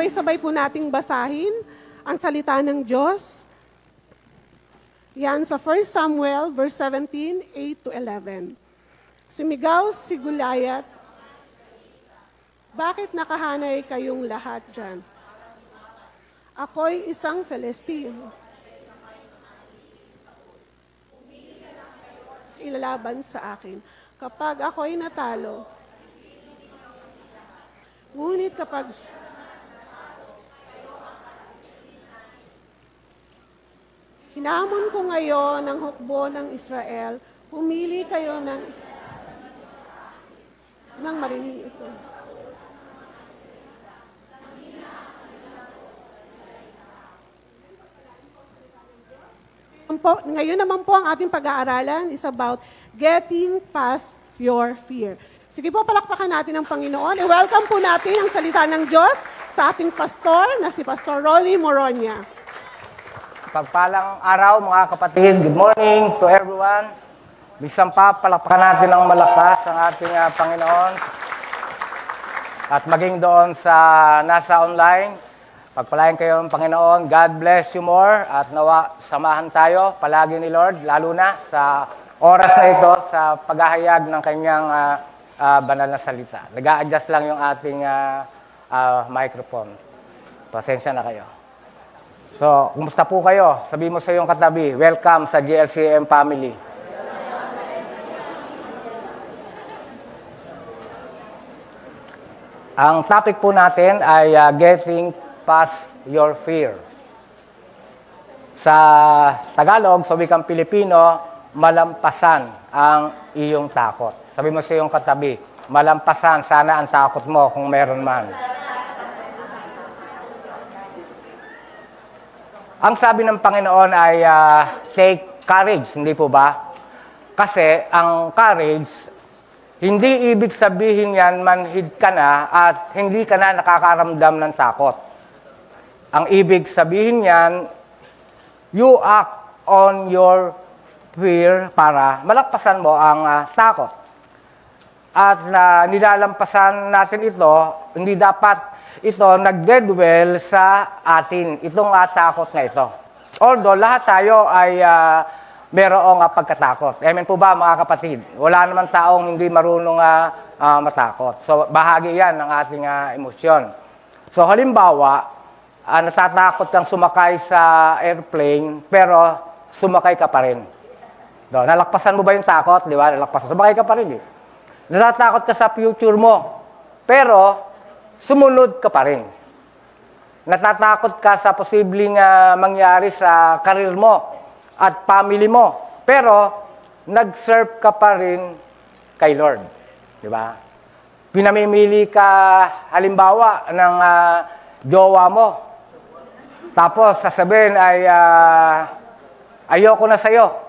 Sabay-sabay po nating basahin ang salita ng Diyos. Yan sa 1 Samuel verse 17, 8 to 11. Sumigaw si Goliath, "Bakit nakahanay kayong lahat dyan? Ako'y isang Filistino. Ilalaban sa akin. Kapag ako'y natalo, ngunit kapag hinamon ko ngayon ang hukbo ng Israel, pumili kayo ng marinig ito. Ngayon naman po ang ating pag-aaralan is about getting past your fear. Sige po, palakpakan natin ang Panginoon. I-welcome po natin ang salita ng Diyos sa ating pastor na si Pastor Rolly Moronia. Pagpalang araw mga kapatid, good morning to everyone. Bisan pa, palakpakan natin ng malakas ang ating Panginoon. At maging doon sa nasa online, pagpalain kayo ng Panginoon. God bless you more at nawa samahan tayo palagi ni Lord, lalo na sa oras na ito sa paghahayag ng kanyang banal na salita. Nag-a-adjust lang yung ating microphone. Pasensya na kayo. So, kumusta po kayo? Sabi mo sa iyong katabi, welcome sa GLCM family. Ang topic po natin ay getting past your fear. Sa Tagalog, sa wikang Pilipino, malampasan ang iyong takot. Sabi mo sa iyong katabi, malampasan sana ang takot mo kung meron man. Ang sabi ng Panginoon ay take courage, hindi po ba? Kasi ang courage, hindi ibig sabihin yan manhid ka na at hindi ka na nakakaramdam ng takot. Ang ibig sabihin yan, you act on your fear para malakpasan mo ang takot. At nilalampasan natin ito, hindi dapat ito nagdedwell sa atin, itong takot na ito. Although lahat tayo ay merong pagkatakot. Amen po ba mga kapatid? Wala naman taong hindi marunong matakot. So bahagi yan ng ating emosyon. So halimbawa, natatakot kang sumakay sa airplane pero sumakay ka pa rin. Do, nalakpasan mo ba yung takot? Di ba? Nalakpasan. Sumakay ka pa rin. Natatakot ka sa future mo pero sumunod ka pa rin. Natatakot ka sa posibleng mangyari sa karir mo at family mo. Pero, nag-serve ka pa rin kay Lord. Di ba? Pinamimili ka, halimbawa, ng jowa mo. Tapos, sasabihin ay, ayoko na sa'yo.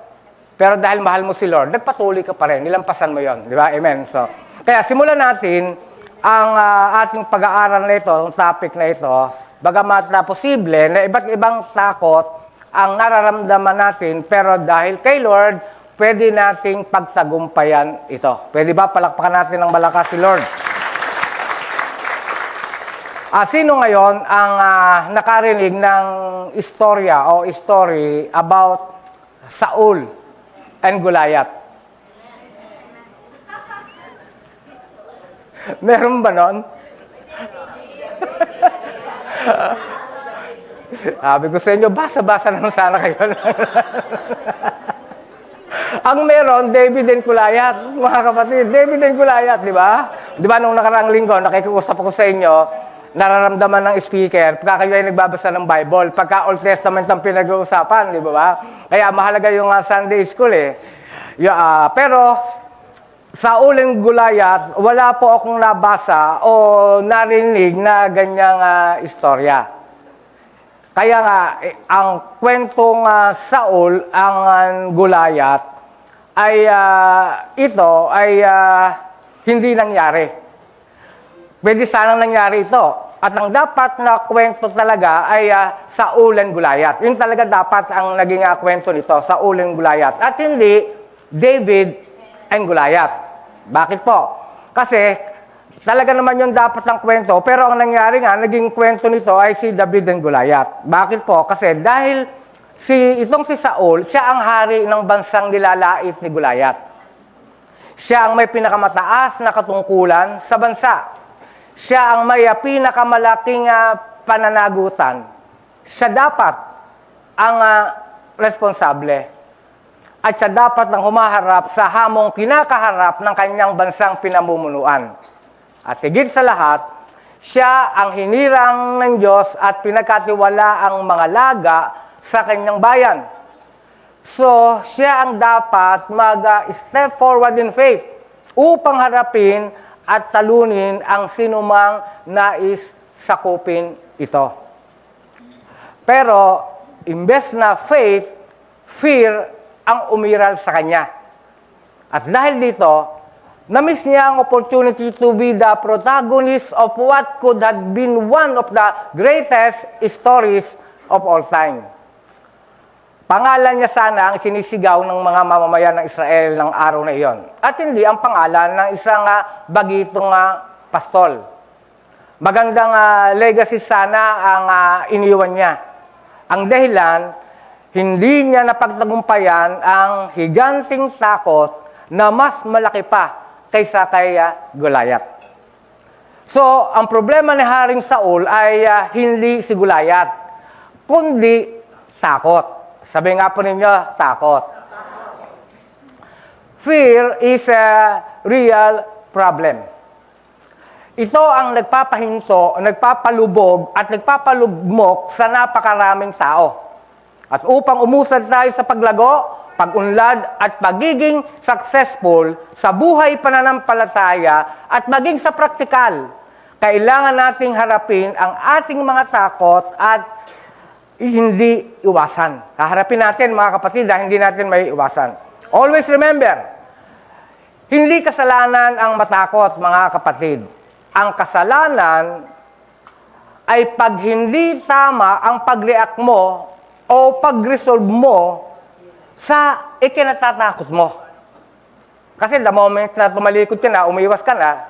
Pero dahil mahal mo si Lord, nagpatuloy ka pa rin. Nilampasan mo yon. Di ba? Amen. So, kaya simulan natin ang ating pag-aaral na ito, ang topic na ito, bagamat na posible na iba't ibang takot ang nararamdaman natin, pero dahil kay Lord, pwede nating pagtagumpayan ito. Pwede ba palakpakan natin ng malakas si Lord? Sino ngayon ang nakarinig ng istorya o story about Saul and Goliath? Meron ba nun? Sabi ko sa inyo, basa-basa naman sana kayo. Ang meron, David and Goliath, mga kapatid. David and Goliath, di ba? Di ba nung nakaraang linggo, nakikiusap ako sa inyo, nararamdaman ng speaker, pagka kayo ay nagbabasa ng Bible, pagka Old Testament ang pinag-uusapan, di ba? Kaya mahalaga yung Sunday school eh. Pero, sa uling Goliath, wala po akong nabasa o narinig na ganyang istorya. Kaya nga, ang kwentong Saul, ang Goliath, ay ito ay hindi nangyari. Pwede sanang nangyari ito. At ang dapat na kwento talaga ay Saul and Goliath. Yun talaga dapat ang naging kwento nito, Saul and Goliath. At hindi David and Goliath. Bakit po? Kasi talaga naman yung dapat ng kwento. Pero ang nangyari nga, naging kwento nito ay si David and Goliath. Bakit po? Kasi dahil itong si Saul, siya ang hari ng bansang nilalait ni Goliath. Siya ang may pinakamataas na katungkulan sa bansa. Siya ang may pinakamalaking pananagutan. Siya dapat ang responsable. At siya dapat ang humaharap sa hamong kinakaharap ng kanyang bansang pinamumunuan. At higit sa lahat, siya ang hinirang ng Diyos at pinagkatiwala ang mga laga sa kanyang bayan. So, siya ang dapat mag-step forward in faith upang harapin at talunin ang sinumang nais sakupin ito. Pero, imbes na faith, fear ang umiral sa kanya. At dahil dito, na-miss niya ang opportunity to be the protagonist of what could have been one of the greatest stories of all time. Pangalan niya sana ang sinisigaw ng mga mamamayan ng Israel ng araw na iyon. At hindi ang pangalan ng isang bagitong pastol. Magandang legacy sana ang iniwan niya. Ang dahilan, hindi niya napagtagumpayan ang higanting takot na mas malaki pa kaysa kay Goliath. So, ang problema ni Haring Saul ay hindi si Goliath, kundi takot. Sabi nga po ninyo, takot. Fear is a real problem. Ito ang nagpapahinto, nagpapalubog at nagpapalugmok sa napakaraming tao. At upang umusad tayo sa paglago, pag-unlad at pagiging successful sa buhay pananampalataya at maging sa praktikal, kailangan nating harapin ang ating mga takot at hindi iwasan. Haharapin natin mga kapatid, hindi natin may iwasan. Always remember, hindi kasalanan ang matakot mga kapatid. Ang kasalanan ay pag hindi tama ang pag-react mo o pag-resolve mo sa ikinatatakot mo. Kasi the moment na tumalikod ka na, umiwas ka na,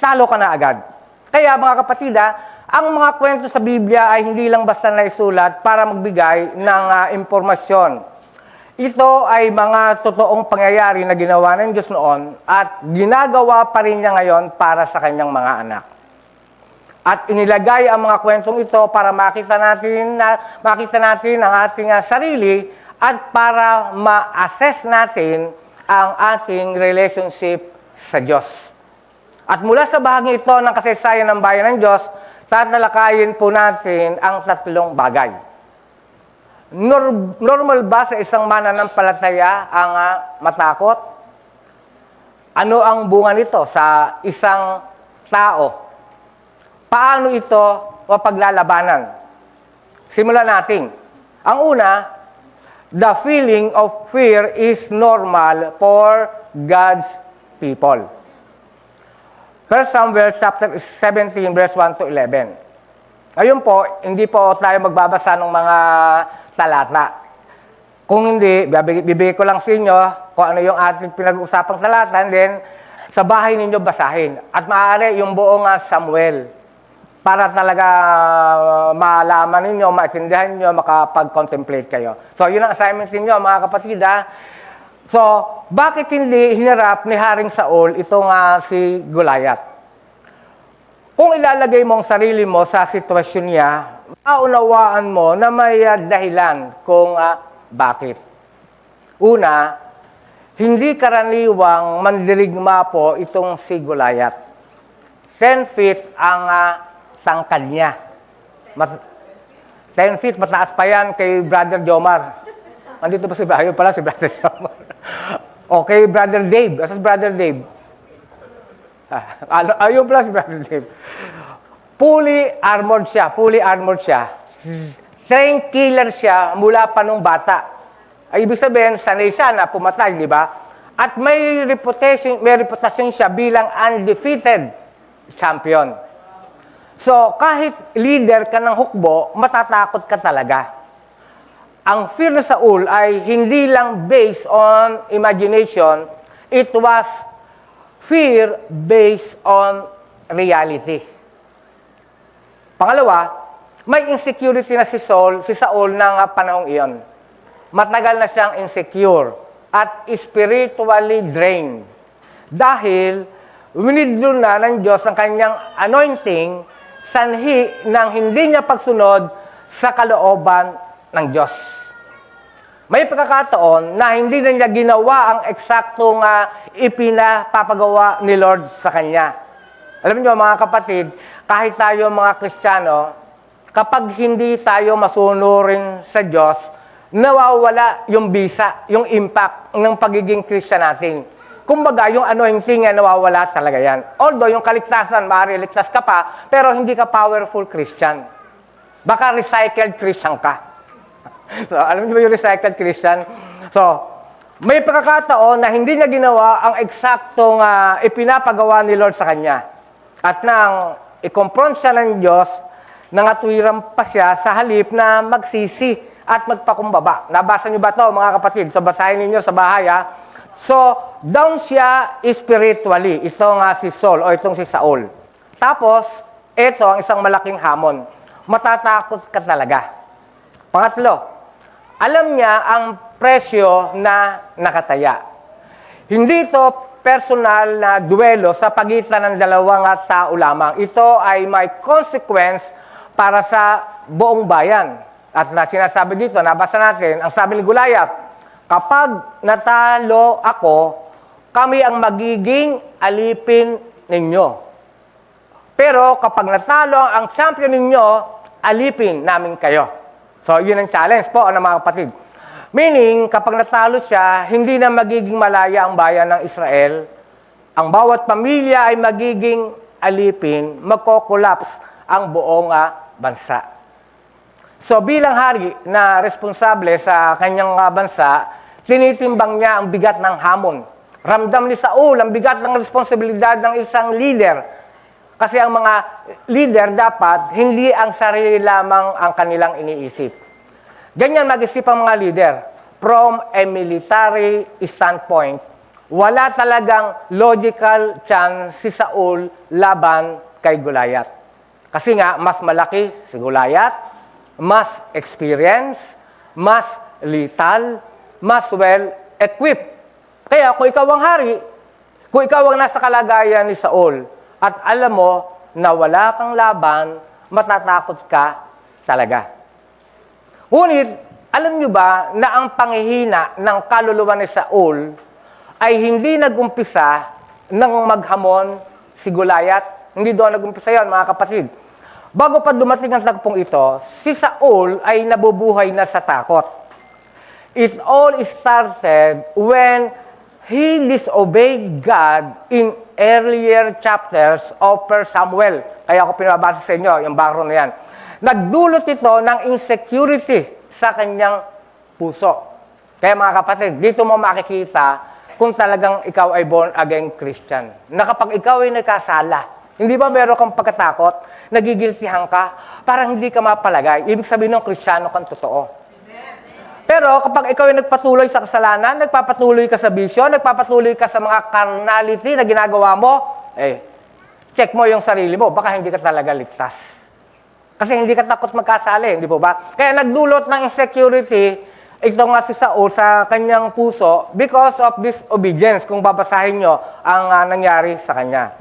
talo ka na agad. Kaya mga kapatid, ang mga kwento sa Biblia ay hindi lang basta naisulat para magbigay ng impormasyon. Ito ay mga totoong pangyayari na ginawa ng Diyos noon at ginagawa pa rin niya ngayon para sa kanyang mga anak. At inilagay ang mga kwentong ito para makita natin ang ating sarili at para ma-assess natin ang ating relationship sa Diyos. At mula sa bahagi ito ng kasaysayan ng bayan ng Diyos, tatalakayin po natin ang tatlong bagay. Normal ba sa isang mananampalataya ang matakot? Ano ang bunga nito sa isang tao? Paano ito mapaglalabanan? Simulan natin. Ang una, the feeling of fear is normal for God's people. 1 Samuel chapter 17, verse 1 to 11. Ngayon po, hindi po tayo magbabasa ng mga talata. Kung hindi, bibigay ko lang sa inyo kung ano yung ating pinag-usapang talata, and then sa bahay ninyo basahin. At maaari yung buong Samuel para talaga malaman ninyo, maintindihan nyo, makapag-contemplate kayo. So, yun ang assignment ninyo, mga kapatid. So, bakit hindi hinarap ni Haring Saul itong si Goliath? Kung ilalagay mo ang sarili mo sa sitwasyon niya, maunawaan mo na may dahilan kung bakit. Una, hindi karaniwang mandirigma po itong si Goliath. 10 feet ang tangkad niya. 10 feet, mataas pa yan kay Brother Jomar. Andito ba si Bayo pala, si Brother Jomar? Okay, Brother Dave. Asas Brother Dave? Ayun pala si Brother Dave. Fully armored siya. Trained killer siya mula pa nung bata. Ay, ibig sabihin, sanay siya na pumatay, di ba? At may reputasyon siya bilang undefeated champion. So, kahit leader ka ng hukbo, matatakot ka talaga. Ang fear na Saul ay hindi lang based on imagination, it was fear based on reality. Pangalawa, may insecurity na si Saul ng panahong iyon. Matagal na siyang insecure at spiritually drained. Dahil winidro na ng Diyos ang kanyang anointing sanhi ng hindi niya pagsunod sa kalooban ng Diyos. May pagkakataon na hindi na niya ginawa ang eksaktong ipinapapagawa ni Lord sa kanya. Alam niyo mga kapatid, kahit tayo mga Kristiyano, kapag hindi tayo masunurin sa Diyos, nawawala yung bisa, yung impact ng pagiging Christian natin. Kumbaga, yung anointing nawawala talaga yan. Although, yung kaligtasan, maaari ligtas ka pa, pero hindi ka powerful Christian. Baka recycled Christian ka. So, alam niyo ba yung recycled Christian? So, may pagkakataon na hindi niya ginawa ang eksaktong ipinapagawa ni Lord sa kanya. At nang i-confront siya ng Diyos, nangatwiran pa siya sa halip na magsisi at magpakumbaba. Nabasa niyo ba ito, mga kapatid? So, basahin ninyo sa bahay, So, down siya spiritually. Ito nga si Saul, o itong si Saul. Tapos, ito ang isang malaking hamon. Matatakot ka talaga. Pangatlo, alam niya ang presyo na nakataya. Hindi ito personal na duelo sa pagitan ng dalawang tao lamang. Ito ay may consequence para sa buong bayan. At na sinasabi dito, nabasa natin, ang sabi ni Goliath, kapag natalo ako, kami ang magiging alipin ninyo. Pero kapag natalo ang champion ninyo, alipin namin kayo. So, yun ang challenge po, mga kapatid. Meaning, kapag natalo siya, hindi na magiging malaya ang bayan ng Israel. Ang bawat pamilya ay magiging alipin, magko-collapse ang buong bansa. So, bilang hari na responsable sa kanyang bansa, tinitimbang niya ang bigat ng hamon. Ramdam ni Saul ang bigat ng responsibilidad ng isang leader. Kasi ang mga leader dapat, hindi ang sarili lamang ang kanilang iniisip. Ganyan mag-isip ang mga leader. From a military standpoint, wala talagang logical chance si Saul laban kay Goliath. Kasi nga, mas malaki si Goliath, mas experience, mas lethal, mas well-equipped. Kaya kung ikaw ang hari, kung ikaw ang nasa kalagayan ni Saul, at alam mo na wala kang laban, matatakot ka talaga. Ngunit, alam nyo ba na ang panghihina ng kaluluwa ni Saul ay hindi nag-umpisa nang maghamon si Goliath? Hindi doon nag-umpisa yon, mga kapatid. Bago pa dumating ang tagpong ito, si Saul ay nabubuhay na sa takot. It all started when he disobeyed God in earlier chapters of 1 Samuel. Kaya ako pinabasa sa inyo, yung background na yan. Nagdulot ito ng insecurity sa kanyang puso. Kaya mga kapatid, dito mo makikita kung talagang ikaw ay born-again Christian. Na kapag ikaw ay nagkasala, hindi ba meron kang pagkatakot, nagigiltihan ka, parang hindi ka mapalagay. Ibig sabihin ng Kristiyano kang totoo. Pero kapag ikaw ay nagpatuloy sa kasalanan, nagpapatuloy ka sa bisyo, nagpapatuloy ka sa mga carnality na ginagawa mo, check mo yung sarili mo, baka hindi ka talaga ligtas. Kasi hindi ka takot magkasala, hindi po ba? Kaya nagdulot ng insecurity, ito nga si Saul sa kanyang puso because of disobedience, kung babasahin nyo ang nangyari sa kanya.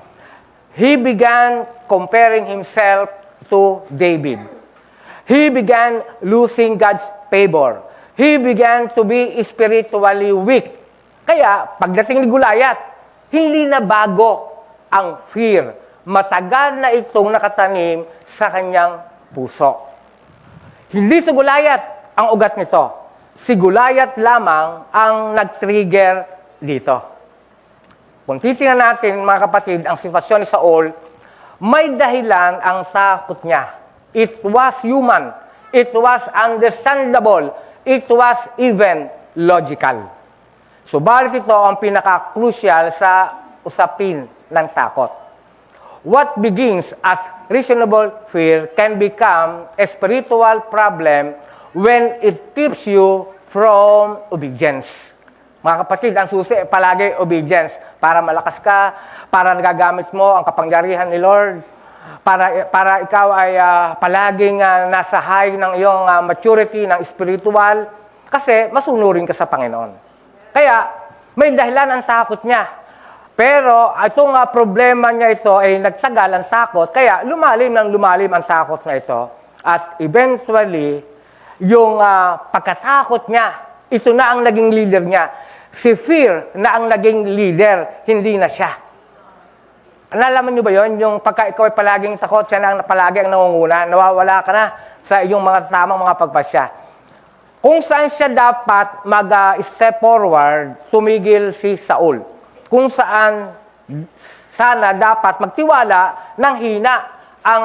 He began comparing himself to David. He began losing God's favor. He began to be spiritually weak. Kaya, pagdating ni Goliath, hindi na bago ang fear. Matagal na itong nakatanim sa kanyang puso. Hindi si Goliath ang ugat nito. Si Goliath lamang ang nag-trigger dito. Kung titingnan natin, mga kapatid, ang sitwasyon ni Saul, may dahilan ang takot niya. It was human. It was understandable. It was even logical. Subalit ito ang pinaka-crucial sa usapin ng takot. What begins as reasonable fear can become a spiritual problem when it keeps you from obedience. Mga kapatid, ang susi, palagi obedience. Para malakas ka, para nagagamit mo ang kapangyarihan ni Lord, para ikaw ay palaging nasa high ng iyong maturity, ng spiritual, kasi masunurin ka sa Panginoon. Kaya, may dahilan ang takot niya. Pero itong problema niya ito ay nagtagal ang takot, kaya lumalim ang takot na ito. At eventually, yung pagkatakot niya, ito na ang naging leader niya. Si fear na ang naging leader, hindi na siya. Nalaman niyo ba yon? Yung pagka ikaw ay palaging takot, siya na ang palagi ang nangunguna, nawawala ka na sa iyong mga tamang mga pagpasya. Kung saan siya dapat mag-step forward, tumigil si Saul. Kung saan sana dapat magtiwala ng hina ang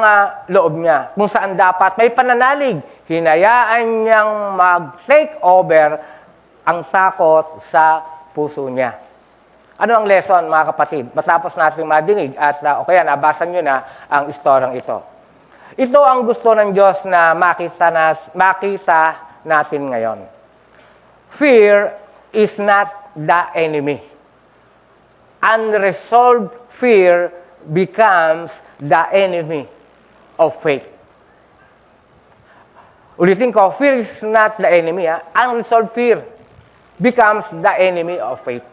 loob niya. Kung saan dapat may pananalig, hinayaan niyang mag-take over ang takot sa puso niya. Ano ang lesson, mga kapatid? Matapos natin madinig at o kaya nabasa nyo na ang istoryang ito. Ito ang gusto ng Diyos na makita natin ngayon. Fear is not the enemy. Unresolved fear becomes the enemy of faith. Ulitin ko, fear is not the enemy. Unresolved fear becomes the enemy of faith.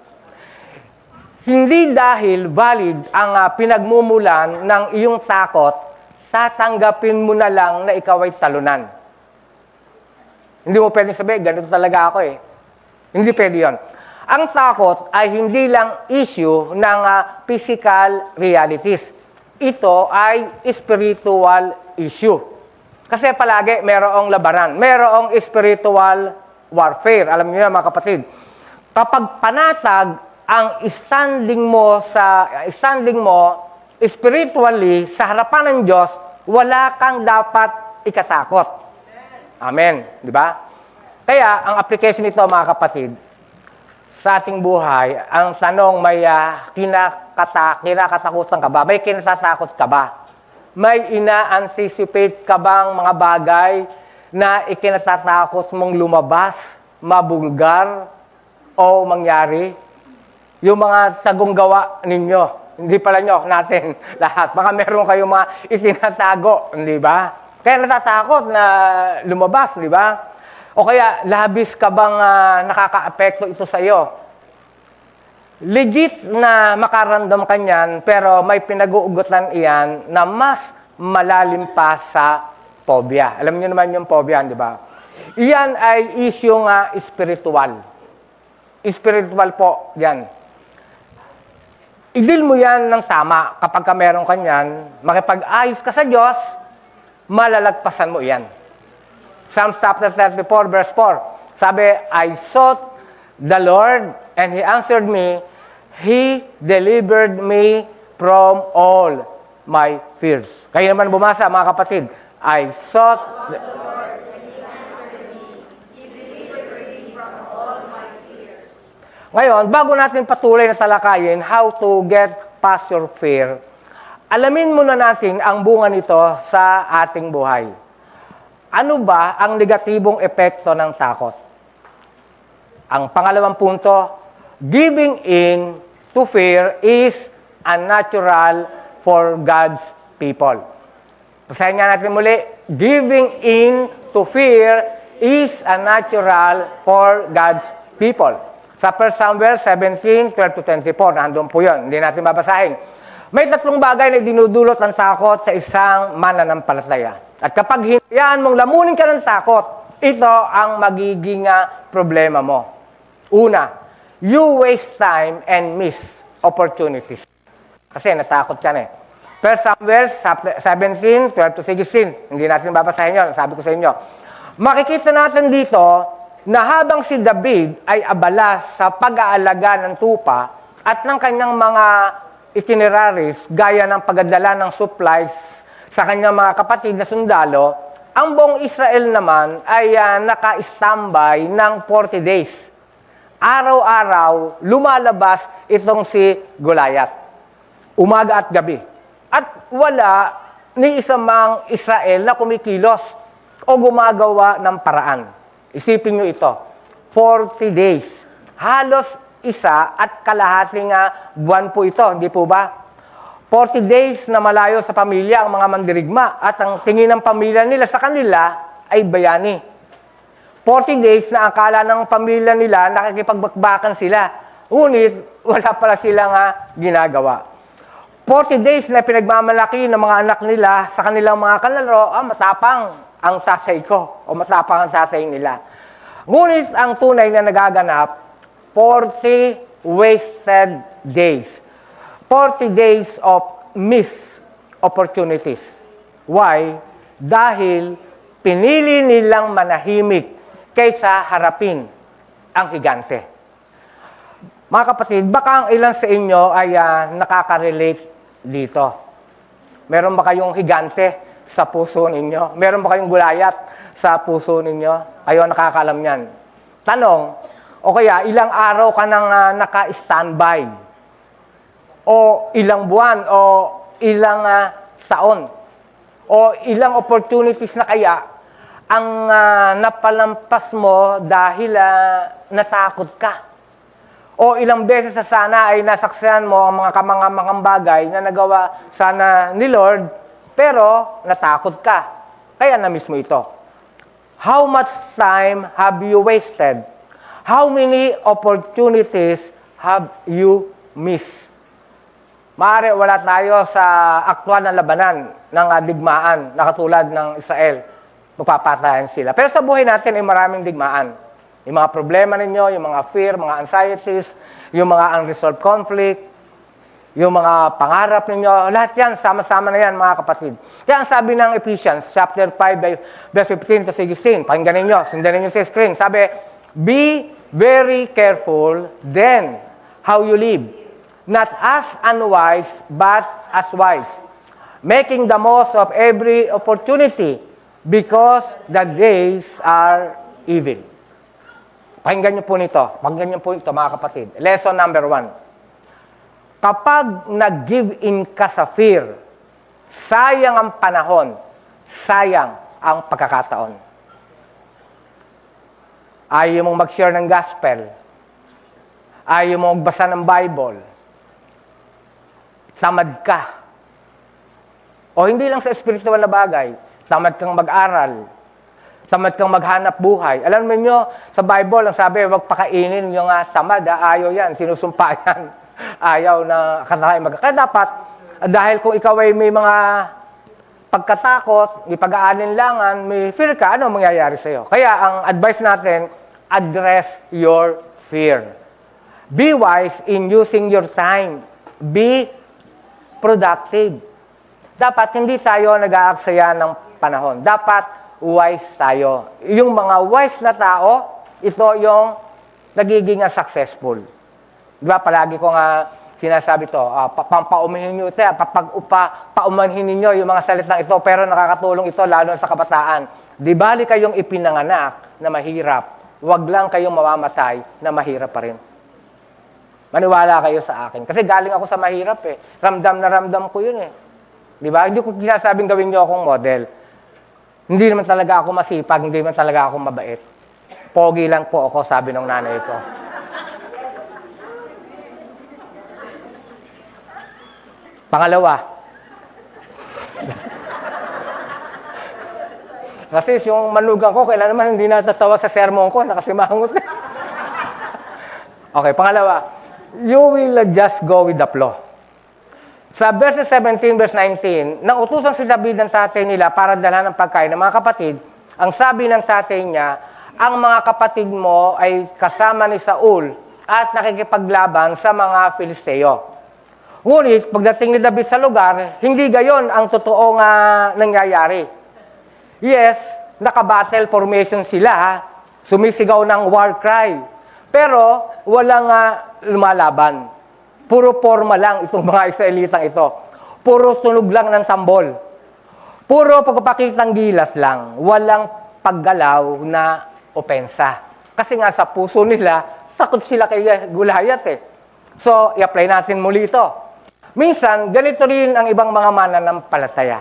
Hindi dahil valid ang pinagmumulan ng iyong takot, tatanggapin mo na lang na ikaw ay talunan. Hindi mo pwedeng sabihin, ganito talaga ako eh. Hindi pwede yun. Ang takot ay hindi lang issue ng physical realities. Ito ay spiritual issue. Kasi palagi mayroong labanan, mayroong spiritual warfare. Alam niyo yan, mga kapatid. Kapag panatag ang standing mo spiritually sa harapan ng Diyos, wala kang dapat ikatakot. Amen. Di ba? Kaya, ang application nito, mga kapatid, sa ating buhay, ang tanong, may kinakatakutan ka ba? May kinatatakot ka ba? May ina-anticipate ka bang mga bagay na ikinatatakot mong lumabas, mabulgar, o mangyari? Yung mga tagong gawa ninyo, hindi pala nyo, natin, lahat. Baka meron kayong mga itinatago, hindi ba? Kaya natatakot na lumabas, di ba? O kaya, labis ka bang nakaka-apekto ito sa iyo? Legit na makaramdam ka niyan, pero may pinag-uugutan iyan na mas malalim pa sa phobia. Alam niyo naman yung phobia, di ba? Iyan ay issue spiritual. Spiritual po, yan. I-deal mo yan ng tama. Kapag ka meron ka niyan, makipag-ayos ka sa Diyos, malalagpasan mo yan. Psalms chapter 34, verse 4. Sabi, I sought the Lord, and He answered me. He delivered me from all my fears. Kayo naman bumasa, mga kapatid. I sought the Lord, and He answered me. He delivered me from all my fears. Ngayon, bago natin patuloy na talakayin how to get past your fear, alamin muna natin ang bunga nito sa ating buhay. Ano ba ang negatibong epekto ng takot? Ang pangalawang punto, giving in to fear is unnatural for God's people. Basahin nga natin muli, giving in to fear is unnatural for God's people. Sa 1 Samuel 17, 12-24, nandun po yun, hindi natin babasahin. May tatlong bagay na dinudulot ng takot sa isang mananampalataya. At kapag hinayaan mong lamunin ka ng takot, ito ang magiging problema mo. Una, you waste time and miss opportunities. Kasi natakot ka na eh. 1 Samuel 17, 12-16. Hindi natin babasahin yun. Sabi ko sa inyo. Makikita natin dito na habang si David ay abala sa pag-aalaga ng tupa at ng kanyang mga itineraries, gaya ng pagdadala ng supplies sa kanyang mga kapatid na sundalo, ang buong Israel naman ay naka-standby ng 40 days. Araw-araw, lumalabas itong si Goliath. Umaga at gabi. At wala ni isang mang Israel na kumikilos o gumagawa ng paraan. Isipin nyo ito, 40 days. Halos 1.5 buwan po ito, hindi po ba? 40 days na malayo sa pamilya ang mga mandirigma at ang tingin ng pamilya nila sa kanila ay bayani. 40 days na akala ng pamilya nila nakikipagbakbakan sila. Ngunit wala pala silang ginagawa. 40 days na pinagmamalaki ng mga anak nila sa kanilang mga kalaro, matapang ang tatay ko o matapang ang tatay nila. Ngunit ang tunay na nagaganap, 40 wasted days. 40 days of missed opportunities. Why? Dahil pinili nilang manahimik kaysa harapin ang higante. Mga kapatid, baka ang ilan sa inyo ay nakaka-relate dito. Meron ba kayong higante sa puso ninyo? Meron ba kayong gulayat sa puso ninyo? Kayo nakakaalam yan. Tanong, o kaya ilang araw ka nang naka-standby? O ilang buwan? O ilang taon? O ilang opportunities na kaya ang napalampas mo dahil natakot ka? O ilang beses sa sana ay nasaksihan mo ang mga kamangamang bagay na nagawa sana ni Lord, pero natakot ka. Kaya na-miss mo ito. How much time have you wasted? How many opportunities have you missed? Maaari wala tayo sa aktwal na labanan ng digmaan na katulad ng Israel. Magpapatayan sila. Pero sa buhay natin ay maraming digmaan. Yung mga problema ninyo, yung mga fear, mga anxieties, yung mga unresolved conflict, yung mga pangarap ninyo, lahat yan, sama-sama na yan, mga kapatid. Kaya ang sabi ng Ephesians, chapter 5, verse 15 to 16, pakinggan ninyo, sundan ninyo sa screen, sabi, be very careful then how you live, not as unwise, but as wise, making the most of every opportunity, because the days are evil. Pakinggan niyo po nito. Pakinggan niyo po ito, mga kapatid. Lesson number 1. Kapag nag-give in ka sa fear, sayang ang panahon, sayang ang pagkakataon. Ayaw mong mag-share ng gospel. Ayaw mong magbasa ng Bible. Tamad ka. O hindi lang sa spiritual na bagay. Tamad kang mag-aral. Tamad kang maghanap buhay. Alam mo nyo, sa Bible, ang sabi, wag pakainin yung tamad. Ayaw yan. Sinusumpa yan. Ayaw na katay Kaya dapat, dahil kung ikaw ay may mga pagkatakot, may pag-aalinlangan, may fear ka, ano mangyayari sa'yo? Kaya ang advice natin, address your fear. Be wise in using your time. Be productive. Dapat hindi tayo nag-aaksaya ng panahon. Dapat wise tayo. Yung mga wise na tao, ito yung nagiging successful. Di ba? Palagi ko nga sinasabi to, paumanhin nyo ito, paumanhin ninyo yung mga salitang ito, pero nakakatulong ito lalo sa kabataan. Di bali kayong ipinanganak na mahirap, wag lang kayong mamamatay na mahirap pa rin. Maniwala kayo sa akin. Kasi galing ako sa mahirap eh. Ramdam na ramdam ko yun eh. Di ba? Hindi ko sinasabing gawin nyo akong model. Hindi naman talaga ako masipag, hindi naman talaga ako mabait. Pogi lang po ako, sabi ng nanay ko. Pangalawa. Kasi yung manugang ko, kailan naman hindi natatawa sa sermon ko, nakasimangot na. Okay, pangalawa. You will just go with the flow. Sa verse 17, verse 19, nang utusan si David ng tatay nila para dalhan ng pagkain ng mga kapatid, ang sabi ng tatay niya, ang mga kapatid mo ay kasama ni Saul at nakikipaglaban sa mga Filisteo. Ngunit, pagdating ni David sa lugar, hindi gayon ang totoong nangyayari. Yes, naka-battle formation sila, sumisigaw ng war cry, pero walang lumalaban. Puro forma lang itong mga Israelitang ito. Puro tunog lang ng tambol. Puro pagpapakitang gilas lang. Walang paggalaw na opensa. Kasi nga sa puso nila, takot sila kay Goliath eh. So, i-apply natin muli ito. Minsan, ganito rin ang ibang mga mananampalataya.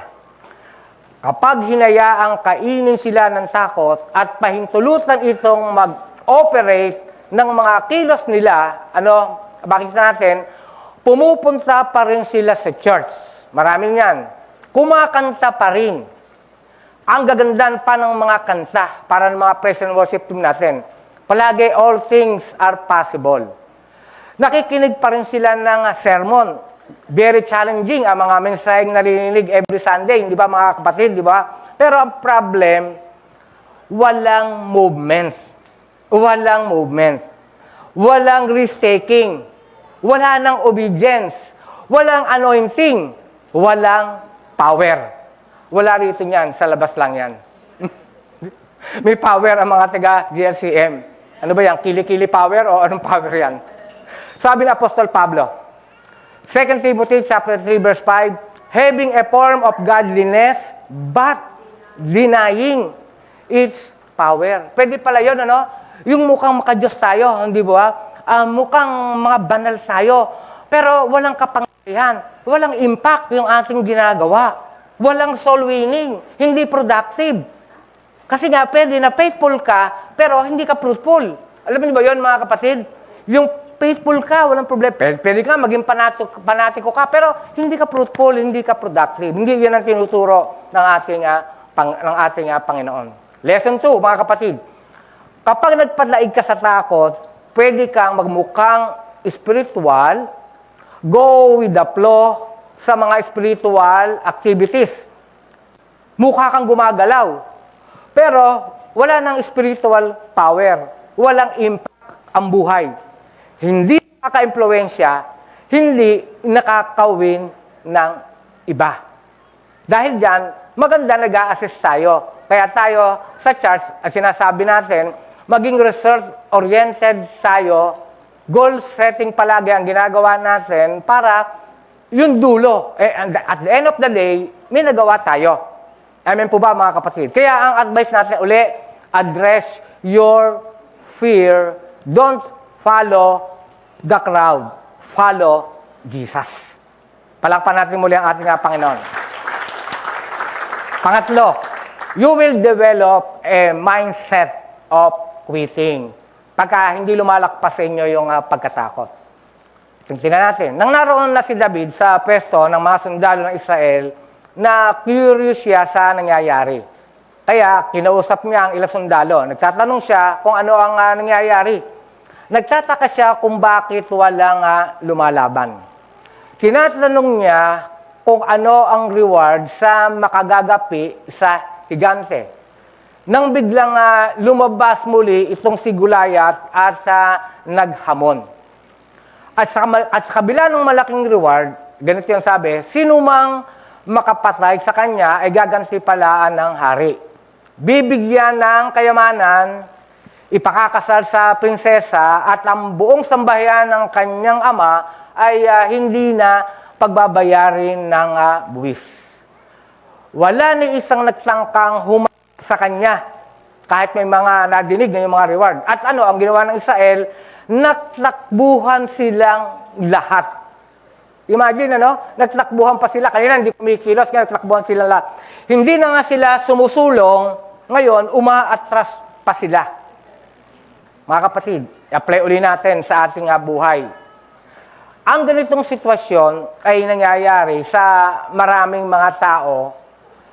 Kapag hinayaang kainin sila ng takot at pahintulutan itong mag-operate ng mga kilos nila, makikita natin, pumupunta pa rin sila sa church. Maraming yan. Kumakanta pa rin. Ang gagandahan pa ng mga kanta para ng mga praise and worship team natin. Palagi, all things are possible. Nakikinig pa rin sila ng sermon. Very challenging ang mga mensaheng narinig every Sunday, di ba mga kapatid, di ba? Pero ang problem, walang movement. Walang movement. Walang risk-taking. Wala nang obedience. Walang anointing. Walang power. Wala rito niyan. Sa labas lang yan. May power ang mga taga-GLCM. Ano ba yan? Kili-kili power o anong power yan? Sabi ni Apostol Pablo, 2 Timothy chapter 3 verse 5, having a form of godliness, but denying its power. Pwede pala yun, Yung mukhang makadiyos tayo, hindi ba? Mukhang mga banal tayo, pero walang kapangyarihan, walang impact yung ating ginagawa, walang soul winning, hindi productive. Kasi nga, pwede na faithful ka, pero hindi ka fruitful. Alam niyo ba yun, mga kapatid? Yung faithful ka, walang problema. Pwede ka, maging panatiko ka, pero hindi ka fruitful, hindi ka productive. Hindi yan ang tinuturo ng ating Panginoon. Lesson 2, mga kapatid. Kapag nagpadlaig ka sa takot, pwede kang magmukhang spiritual, go with the flow sa mga spiritual activities. Mukha kang gumagalaw, pero wala nang spiritual power, walang impact ang buhay. Hindi nakaka-impluwensya, hindi nakakawin ng iba. Dahil dyan, maganda nag-a-assist tayo. Kaya tayo sa church, at sinasabi natin, maging result-oriented tayo, goal-setting palagi ang ginagawa natin para yung dulo. At the end of the day, may nagawa tayo. Amen po ba, mga kapatid? Kaya ang advice natin uli, address your fear. Don't follow the crowd. Follow Jesus. Palakpan natin muli ang ating Panginoon. Pangatlo, you will develop a mindset of quitting. Pagka hindi lumalakpas sa inyo yung pagkatakot. Tingnan natin. Nang naroon na si David sa pwesto ng mga sundalo ng Israel, na curious siya sa nangyayari. Kaya, kinausap niya ang ilang sundalo. Nagtatanong siya kung ano ang nangyayari. Nagtataka siya kung bakit walang lumalaban. Tinatanong niya kung ano ang reward sa makagagapi sa higante. Nang biglang lumabas muli itong si Goliath at naghamon. At sa kabila ng malaking reward, ganito yung sabi, sino mang makapatay sa kanya ay gagantipalaan ng hari. Bibigyan ng kayamanan, ipakakasal sa prinsesa at ang buong sambahayan ng kanyang ama ay hindi na pagbabayarin ng buwis. Wala ni isang nagtangkang sa kanya, kahit may mga nadinig na yung mga reward. At ang ginawa ng Israel, natakbuhan silang lahat. Imagine, nagtakbuhan pa sila. Kanina hindi kumikilos, kaya nagtakbuhan sila lahat. Hindi na nga sila sumusulong, ngayon, umaatras pa sila. Mga kapatid, apply uli natin sa ating buhay. Ang ganitong sitwasyon ay nangyayari sa maraming mga tao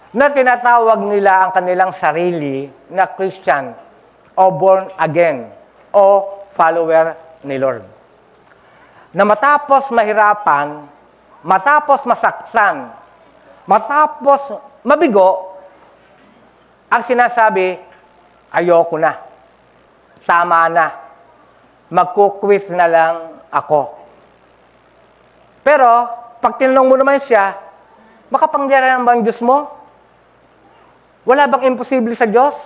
na tinatawag nila ang kanilang sarili na Christian o born again o follower ni Lord. Na matapos mahirapan, matapos masaktan, matapos mabigo, ang sinasabi, ayoko na, tama na, magkukwit na lang ako. Pero, pag tinanong mo naman siya, makapangyarihan ba ang Diyos mo? Wala bang imposible sa Diyos?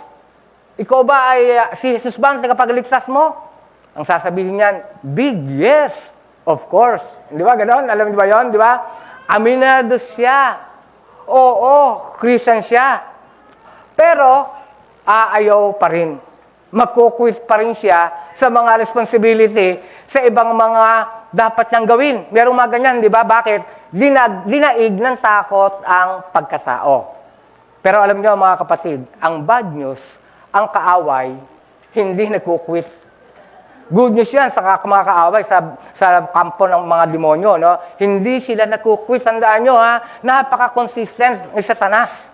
Ikaw ba ay si Jesus ba ang tagapagligtas mo? Ang sasabihin niyan, big yes, of course. Di ba ganoon? Alam niyo ba yon? Di ba? Aminado siya. Oo, Christian siya. Pero, aayaw pa rin. Magkukwit pa rin siya sa mga responsibility sa ibang mga dapat niyang gawin. Merong mga ganyan, di ba? Bakit? Dinaig ng takot ang pagkatao. Pero alam niyo mga kapatid, ang bad news, ang kaaway, hindi nagkukwit. Good news yan sa mga kaaway, sa kampo ng mga demonyo. No? Hindi sila nagkukwit. Tandaan nyo, ha? Napaka-consistent ni Satanas.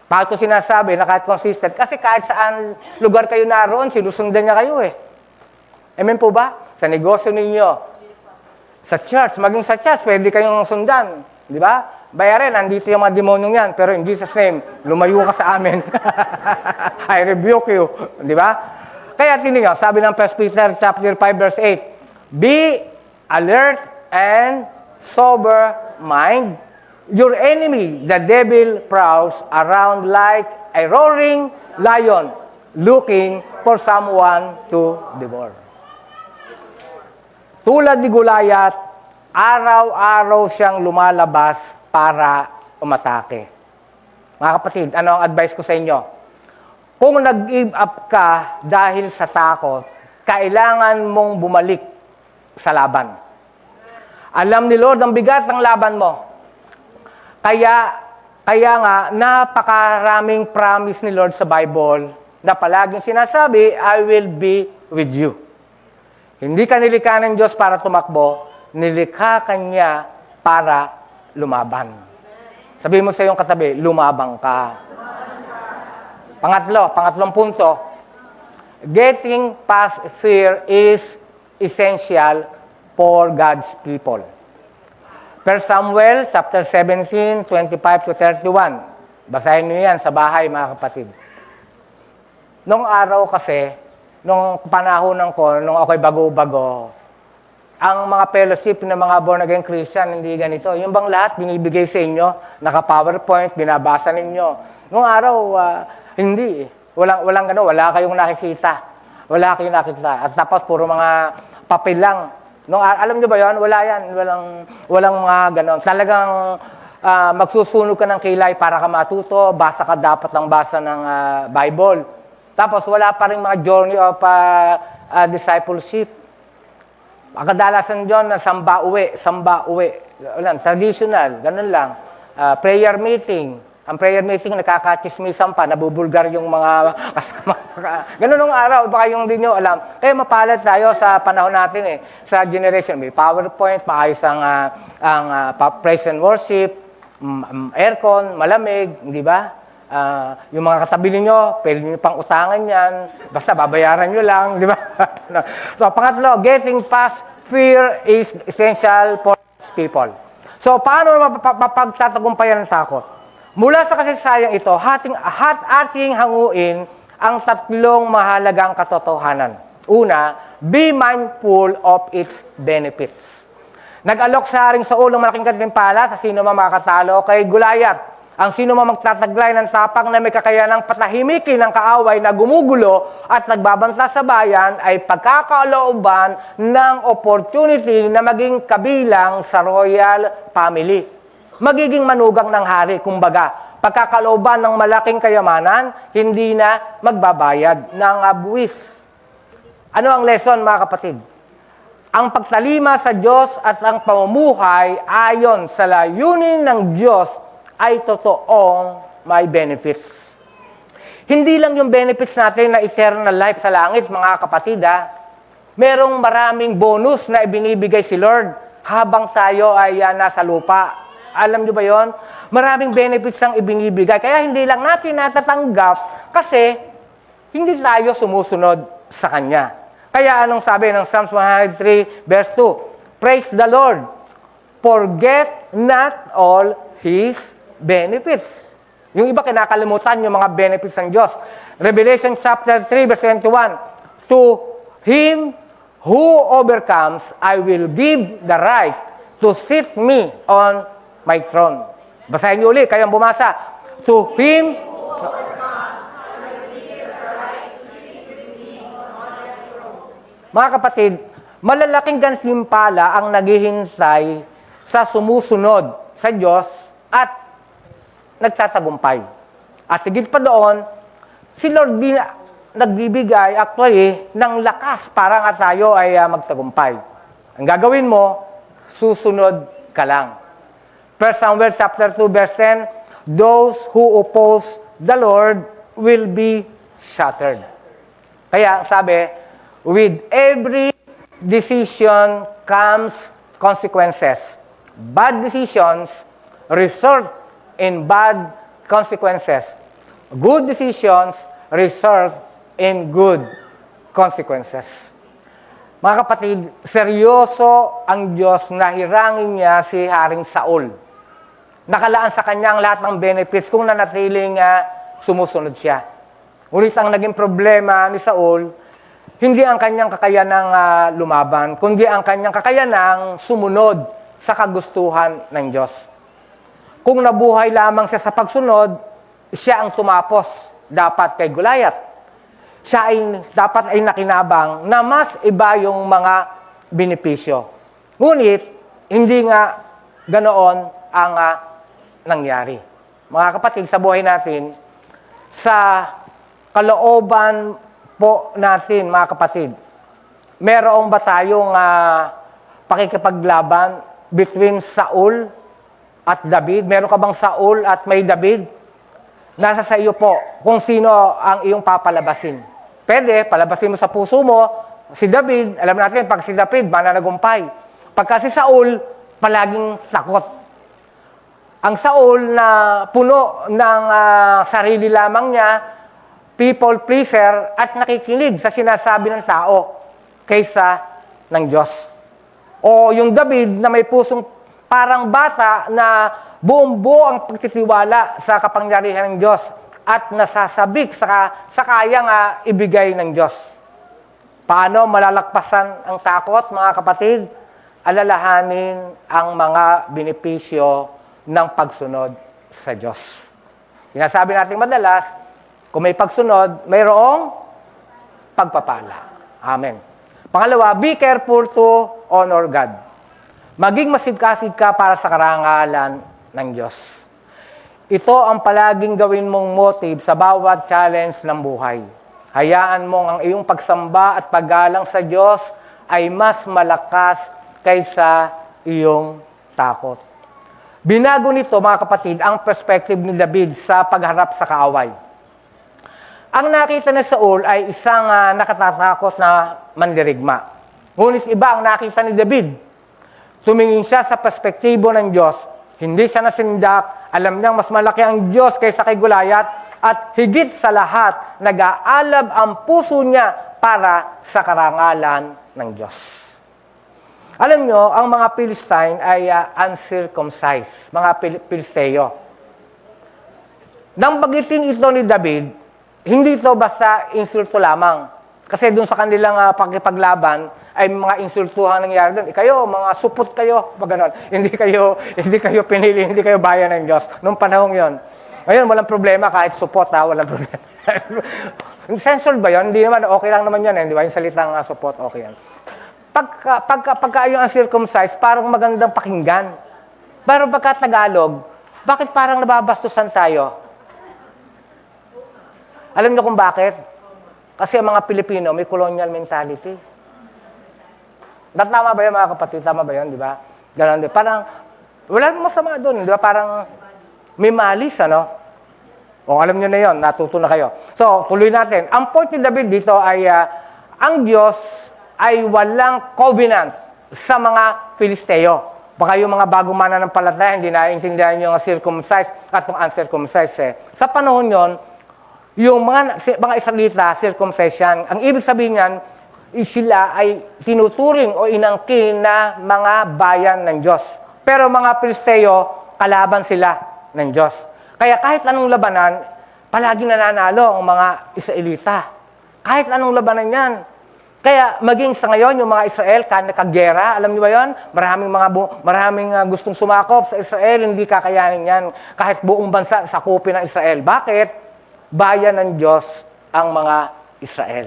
Bakit ko sinasabi na kahit consistent? Kasi kahit saan lugar kayo naroon, sinusundan niya kayo eh. Amen po ba? Sa negosyo ninyo, sa church, maging sa church, pwede kayong sundan. Di ba? Bayarin, nandito yung mga demonyong yan. Pero in Jesus' name, lumayo ka sa amin. I rebuke you. Di ba? Kaya tingnan, sabi ng 1 Peter chapter 5 verse 8, be alert and sober mind. Your enemy, the devil, prowls around like a roaring lion, looking for someone to devour. Tulad ni Goliath, araw-araw siyang lumalabas para umatake. Mga kapatid, ano ang advice ko sa inyo? Kung nag-give up ka dahil sa takot, kailangan mong bumalik sa laban. Alam ni Lord ang bigat ng laban mo. Kaya nga, napakaraming promise ni Lord sa Bible na palaging sinasabi, I will be with you. Hindi ka nilikha ng Diyos para tumakbo, nilikha ka niya para lumaban. Sabihin mo sa iyong katabi, lumabang ka. Pangatlong punto, getting past fear is essential for God's people. 1 Samuel chapter 17, 25 to 31. Basahin niyo yan sa bahay, mga kapatid. Nung araw kasi, nung panahon ko, nung ako'y bago-bago, ang mga fellowship ng mga born-again Christian, hindi ganito. Yung bang lahat binibigay sa inyo, naka-PowerPoint, binabasa ninyo. Nung araw, hindi. Walang gano, wala kayong nakikita. Wala kayong nakikita. At tapos puro mga papel lang. Alam niyo ba 'yon? Wala yan. Walang mga gano. Talagang magsusunog ka ng kilay para ka matuto. Basa ka dapat ng basa ng Bible. Tapos wala pa rin mga journey of discipleship. Kadalasan dyan na samba uwi. Wala, traditional, ganun lang. Prayer meeting. Ang prayer meeting, nakakachismisan pa, nabubulgar yung mga kasama. Ganun nung araw, baka yung hindi nyo alam. Kaya mapalad tayo sa panahon natin eh. Sa generation, may PowerPoint, maayos ang praise and worship, aircon, malamig, di ba? Yung mga katabi ninyo, pwede nyo pang utangan yan. Basta babayaran nyo lang, di ba? So, pangatlo, getting past fear is essential for people. So, paano mapagtatagumpayan ng takot? Mula sa kasaysayan ito, ating hanguin ang tatlong mahalagang katotohanan. Una, be mindful of its benefits. Nag-alok sa Haring Saul ng malaking gantimpala sa sino man makakatalo kay Goliath. Ang sino man magtataglay ng tapang na may kakayanang patahimikin ng kaaway na gumugulo at nagbabanta sa bayan ay pagkakaolooban ng opportunity na maging kabilang sa royal family. Magiging manugang ng hari, kumbaga, pagkakalooban ng malaking kayamanan, hindi na magbabayad ng buwis. Ano ang lesson, mga kapatid? Ang pagtalima sa Diyos at ang pamumuhay ayon sa layunin ng Diyos ay totoong may benefits. Hindi lang yung benefits natin na eternal life sa langit, mga kapatid, merong maraming bonus na ibinibigay si Lord habang tayo ay nasa lupa. Alam nyo ba yon? Maraming benefits ang ibinibigay. Kaya hindi lang natin natatanggap kasi hindi tayo sumusunod sa Kanya. Kaya anong sabi ng Psalms 103 verse 2? Praise the Lord, forget not all His benefits. Yung iba kinakalimutan yung mga benefits ng Diyos. Revelation chapter 3 verse 21, to Him who overcomes, I will give the right to sit me on my throne. Basahin niyo ulit, kayong bumasa. To Him, mga kapatid, malalaking gantimpala ang naghihintay sa sumusunod sa Diyos at nagtatagumpay. At higit pa doon, si Lord din nagbibigay actually ng lakas para nga tayo ay magtagumpay. Ang gagawin mo, susunod ka lang. 1 Samuel chapter 2 verse 10, those who oppose the Lord will be shattered. Kaya sabi, With every decision comes consequences. Bad decisions result in bad consequences. Good decisions result in good consequences. Mga kapatid, seryoso ang Diyos na hirangin niya si Haring Saul. Nakalaan sa kanya ang lahat ng benefits kung nanatiling sumusunod siya. Ngunit ang naging problema ni Saul, hindi ang kanyang kakayanang lumaban, kundi ang kanyang kakayanang sumunod sa kagustuhan ng Diyos. Kung nabuhay lamang siya sa pagsunod, siya ang tumapos dapat kay Goliath. Siya ay dapat ay nakinabang na mas iba yung mga benepisyo. Ngunit, hindi nga ganoon ang nangyari. Mga kapatid, sa buhay natin, sa kalooban po natin, mga kapatid, merong ba tayong pakikipaglaban between Saul at David? Meron ka bang Saul at may David? Nasa sa iyo po kung sino ang iyong papalabasin. Pwede, palabasin mo sa puso mo, si David, alam natin, pag si David, mananagumpay. Pagka si Saul, palaging takot. Ang Saul na puno ng sarili lamang niya, people pleaser, at nakikinig sa sinasabi ng tao kaysa ng Diyos. O yung David na may pusong parang bata na buong-buo ang pagtitiwala sa kapangyarihan ng Diyos at nasasabik sa kayang ibigay ng Diyos. Paano malalakpasan ang takot, mga kapatid? Alalahanin ang mga benepisyo ng pagsunod sa Diyos. Sinasabi natin madalas, kung may pagsunod, mayroong pagpapala. Amen. Pangalawa, be careful to honor God. Maging masigkasig ka para sa karangalan ng Diyos. Ito ang palaging gawin mong motive sa bawat challenge ng buhay. Hayaan mong ang iyong pagsamba at paggalang sa Diyos ay mas malakas kaysa iyong takot. Binago nito, mga kapatid, ang perspective ni David sa pagharap sa kaaway. Ang nakita ni Saul ay isang nakatatakot na mandirigma. Ngunit iba ang nakita ni David. Tumingin siya sa perspektibo ng Diyos. Hindi siya nasindak. Alam niyang mas malaki ang Diyos kaysa kay Goliath. At higit sa lahat, nag-aalab ang puso niya para sa karangalan ng Diyos. Alam nyo, ang mga Philistine ay uncircumcised, mga Pilisteo. Nang bagitin ito ni David, hindi ito basta insulto lamang. Kasi doon sa kanilang pagkipaglaban, ay mga insultuhan nangyari doon. Kayo, mga supot kayo, pag hindi kayo pinili, hindi kayo bayan ng Diyos. Noong panahon yon. Ngayon, walang problema kahit supot, walang problema. Censored ba yun? Hindi naman, okay lang naman yan. Di ba? Yung salitang supot, okay yan. Pagka yung uncircumcised, parang magandang pakinggan. Pero pagka Tagalog, bakit parang nababastusan tayo? Alam niyo kung bakit? Kasi ang mga Pilipino may colonial mentality. Tama ba yun, mga kapatid? Tama ba yun, di ba? Ganon din. Parang, wala namang masama doon, di ba? Parang may malis, ano? O alam niyo na yun, natuto na kayo. So, tuloy natin. Ang point ni David dito ay, ang Diyos ay walang covenant sa mga Filisteo. Baka yung mga bagong mananampalataya, hindi naiintindihan yung circumcised at yung uncircumcised. Sa panahon yon, yung mga Israelita, circumcision, ang ibig sabihin niyan, sila ay tinuturing o inangkin na mga bayan ng Diyos. Pero mga Filisteo, kalaban sila ng Diyos. Kaya kahit anong labanan, palaging nananalo ang mga Israelita. Kahit anong labanan yan. Kaya maging sa ngayon, yung mga Israel, nakagera, alam niyo ba yun? Maraming gustong sumakop sa Israel, hindi kakayanin yan. Kahit buong bansa, sakupin ng Israel. Bakit? Bayan ng Diyos ang mga Israel.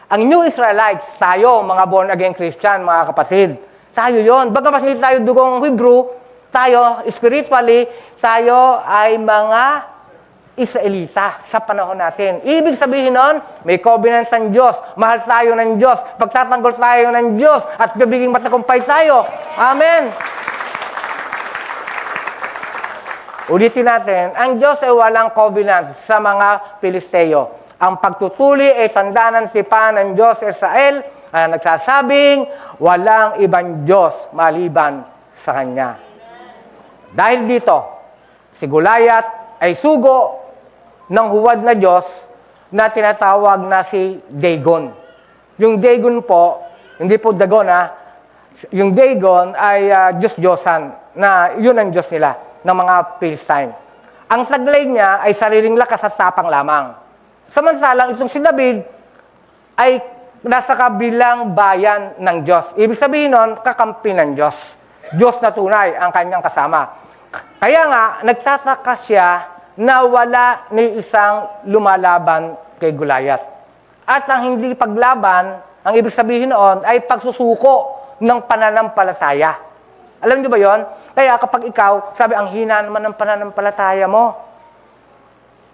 Ang New Israelites, tayo, mga born-again Christian, mga kapatid, tayo yon. Bagamas hindi tayo dugong Hebrew, tayo, spiritually, tayo ay mga Israelita sa panahon natin. Ibig sabihin nun, may covenant ng Diyos, mahal tayo ng Diyos, pagtatanggol tayo ng Diyos, at bibiging matagumpay tayo. Amen! Ulitin natin, ang Diyos ay walang covenant sa mga Pilisteo. Ang pagtutuli ay tanda ng tipan ng Diyos sa Israel na nagsasabing walang ibang Diyos maliban sa Kanya. Dahil dito, si Goliath ay sugo ng huwad na Diyos na tinatawag na si Dagon. Yung Dagon po, hindi po Dagon yung Dagon ay Diyos-Diyosan na yun ang Diyos nila ng mga Philistine. Ang taglay niya ay sariling lakas at tapang lamang. Samantalang itong si David ay nasa kabilang bayan ng Diyos. Ibig sabihin nun, kakampi ng Diyos. Diyos na tunay ang kanyang kasama. Kaya nga, nagtataka siya na wala ni isang lumalaban kay Goliath. At ang hindi paglaban, ang ibig sabihin noon ay pagsusuko ng pananampalataya. Alam niyo ba yon? Kaya kapag ikaw, sabi, ang hina naman ng pananampalataya mo.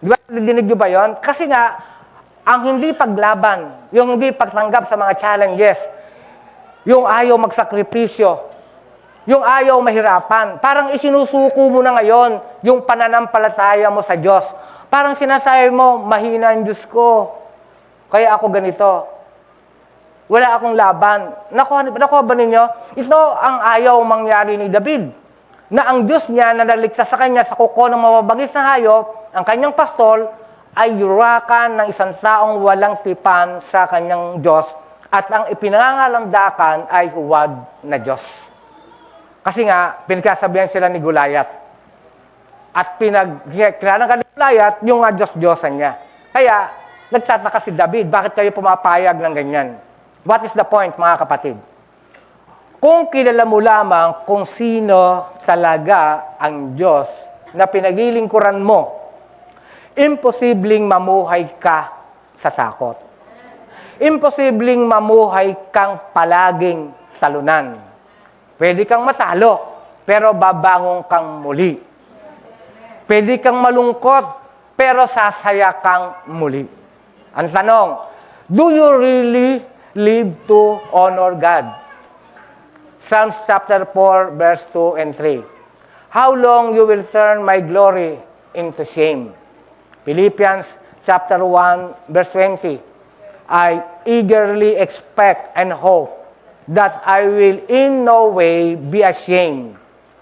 Di ba, dinig niyo ba yon? Kasi nga, ang hindi paglaban, yung hindi pagtanggap sa mga challenges, yung ayaw magsakripisyo, yung ayaw mahirapan, parang isinusuko mo na ngayon yung pananampalataya mo sa Diyos. Parang sinasabi mo, mahina ang Diyos ko, kaya ako ganito. Wala akong laban. Nakuha ba ninyo? Ito ang ayaw mangyari ni David. Na ang Diyos niya na naligtas sa kanya sa kuko ng mababangis na hayop, ang kanyang pastol, ay yurakan ng isang taong walang tipan sa kanyang Diyos at ang ipinangangalandakan ay huwad na Diyos. Kasi nga, pinagkasabihan sila ni Goliath. At kinanangkan ni Goliath yung Diyos-Diyosan niya. Kaya, nagtataka si David, bakit kayo pumapayag ng ganyan? What is the point, mga kapatid? Kung kilala mo lamang kung sino talaga ang Diyos na pinagilingkuran mo, imposibleng mamuhay ka sa takot. Imposibleng mamuhay kang palaging talunan. Pwede kang matalo, pero babangon kang muli. Pwede kang malungkot, pero sasaya kang muli. Ang tanong, do you really live to honor God? Psalms chapter 4, verse 2 and 3. How long you will turn my glory into shame? Philippians chapter 1, verse 20. I eagerly expect and hope that I will in no way be ashamed,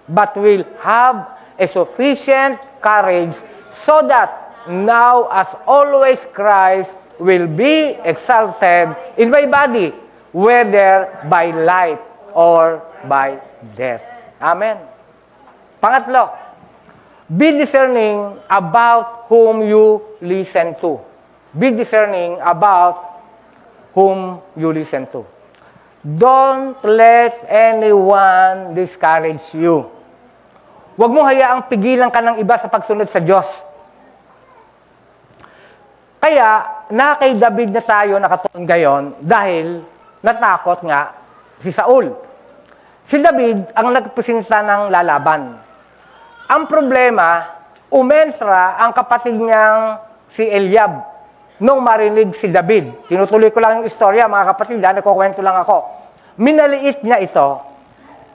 but will have a sufficient courage so that now as always Christ will be exalted in my body, whether by life or by death. Amen. Pangatlo, be discerning about whom you listen to. Be discerning about whom you listen to. Don't let anyone discourage you. Huwag mo hayaang pigilan ka ng iba sa pagsunod sa Diyos. Kaya, na kay David na tayo nakatuon ngayon dahil natakot nga si Saul. Si David ang nagpresenta ng lalaban. Ang problema, umentra ang kapatid niyang si Eliab nung marinig si David. Tinutuloy ko lang yung istorya, mga kapatid, nagkukwento lang ako. Minaliit niya ito,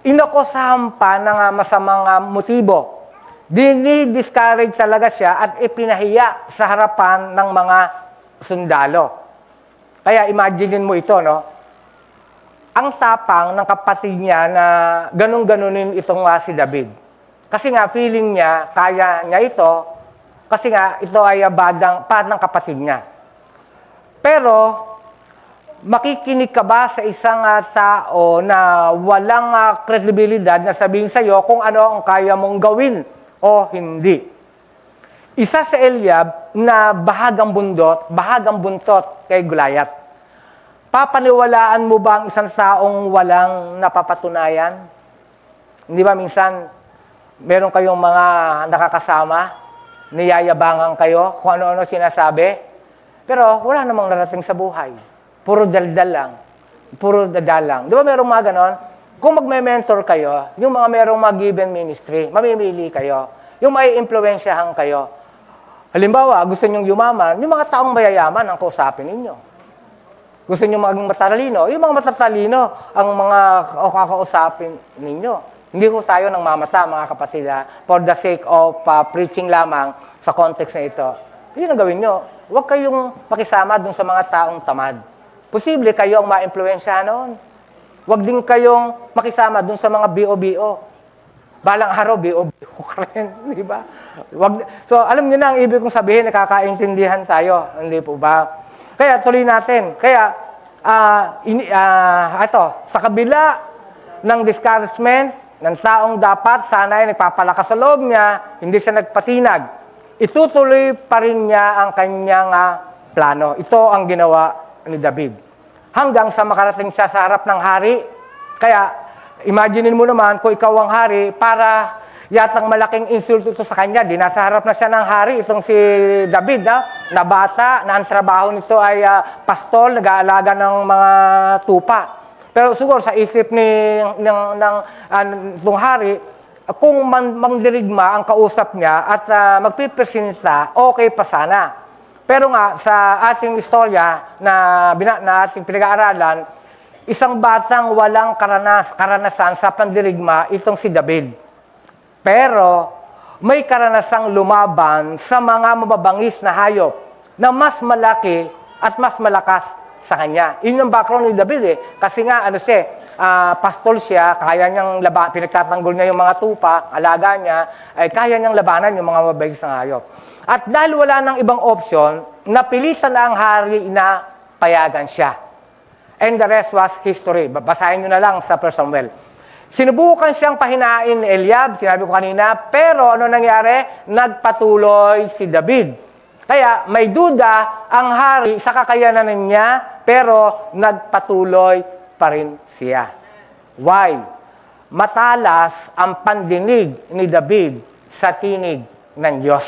inakusahan pa ng masamang motibo. Dini-discourage talaga siya at ipinahiya sa harapan ng mga sundalo. Kaya imaginein mo ito, no? Ang tapang ng kapatid niya na ganun-ganunin itong si David. Kasi nga, feeling niya, kaya niya ito, kasi nga, ito ay pad ng kapatid niya. Pero, makikinig ka ba sa isang tao na walang kredibilidad na sabihin sa'yo kung ano ang kaya mong gawin o hindi? Isa sa Eliab na bahagang buntot kay Goliath. Papaniwalaan mo ba ang isang taong walang napapatunayan? Hindi ba minsan, meron kayong mga nakakasama, niyayabangan kayo kung ano-ano sinasabi, pero wala namang narating sa buhay. Puro daldal lang. Puro dadal lang. Di ba merong mga ganon? Kung magme-mentor kayo, yung mga merong mga given ministry, mamimili kayo. Yung may impluensyahan kayo. Halimbawa, gusto nyong yumaman, yung mga taong mayayaman ang kausapin ninyo. Gusto nyo maging matalino, yung mga matatalino ang mga kakausapin ninyo. Hindi ko tayo nang mamata, mga kapatid, for the sake of preaching lamang sa context na ito. yun ang gawin nyo. Huwag kayong makisama dun sa mga taong tamad. Posible kayo ang ma-impluensya noon. Huwag din kayong makisama dun sa mga BO-BO. Balang araw, BO-BO ka rin, di ba? So, alam niyo na ang ibig kong sabihin, nakakaintindihan tayo, hindi po ba? Kaya, tuloy natin. Kaya, sa kabila ng discouragement ng taong dapat, sana ay nagpapalakas sa loob niya, hindi siya nagpatinag. Itutuloy pa rin niya ang kanyang plano. Ito ang ginawa ni David. Hanggang sa makarating siya sa harap ng hari. Kaya, imaginin mo naman kung ikaw ang hari, para yatang malaking insulto ito sa kanya. Di nasa harap na siya ng hari, itong si David, na bata, na ang trabaho nito ay pastol, nag-aalaga ng mga tupa. Pero siguro sa isip ng hari, kung mangdirigma ang kausap niya at magpipresinta, okay pa sana. Pero nga, sa ating istorya na ating pinag-aaralan, isang batang walang karanasan sa pandirigma, itong si David. Pero, may karanasang lumaban sa mga mababangis na hayop na mas malaki at mas malakas sa kanya. Yun yung background ni David Kasi nga, pastol siya, kaya niyang pinagtatanggol niya yung mga tupa, alaga niya, ay kaya niyang labanan yung mga mababangis na hayop. At dahil wala nang ibang option, napilitan na ang hari na payagan siya. And the rest was history. Basahin nyo na lang sa 1 Samuel. Sinubukan siyang pahinain ni Eliab, sinabi ko kanina, pero ano nangyari? Nagpatuloy si David. Kaya may duda ang hari sa kakayanan niya, pero nagpatuloy pa rin siya. Why? Matalas ang pandinig ni David sa tinig ng Diyos.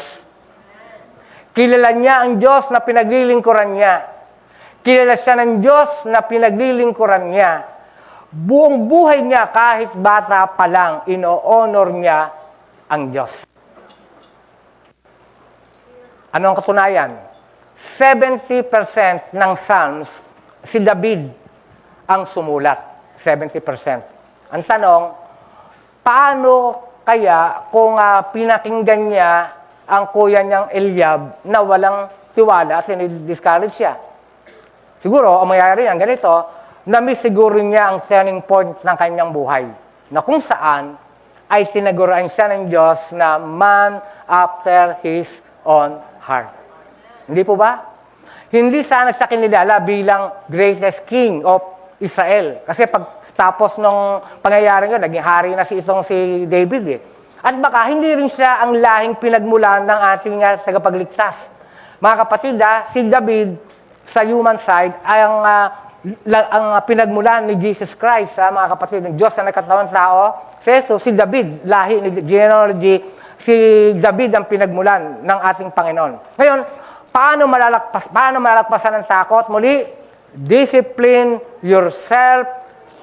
Kilala niya ang Diyos na pinaglilingkuran niya. Kilala siya ng Diyos na pinaglilingkuran niya. Buong buhay niya, kahit bata pa lang, ino-honor niya ang Diyos. Ano ang katunayan? 70% ng Psalms, si David ang sumulat. 70%. Ang tanong, paano kaya kung pinakinggan niya ang kuya niyang Eliab na walang tiwala at discourage siya? Siguro, ang mayayari yan, ganito, na-miss siguro niya ang turning point ng kanyang buhay, na kung saan ay tinaguran siya ng Diyos na man after His own heart. Hindi po ba? Hindi sana siya kinilala bilang greatest king of Israel. Kasi pagtapos ng pangyayari yun, naging hari na si David At baka hindi rin siya ang lahing pinagmulan ng ating tagapagligtas. Mga kapatid, si David, sa human side, ay ang pinagmulan ni Jesus Christ, mga kapatid, ng Diyos na nagkatawang tao. Si David, lahi ni genealogy, si David ang pinagmulan ng ating Panginoon. Ngayon, paano malalagpasan ng takot? Muli, discipline yourself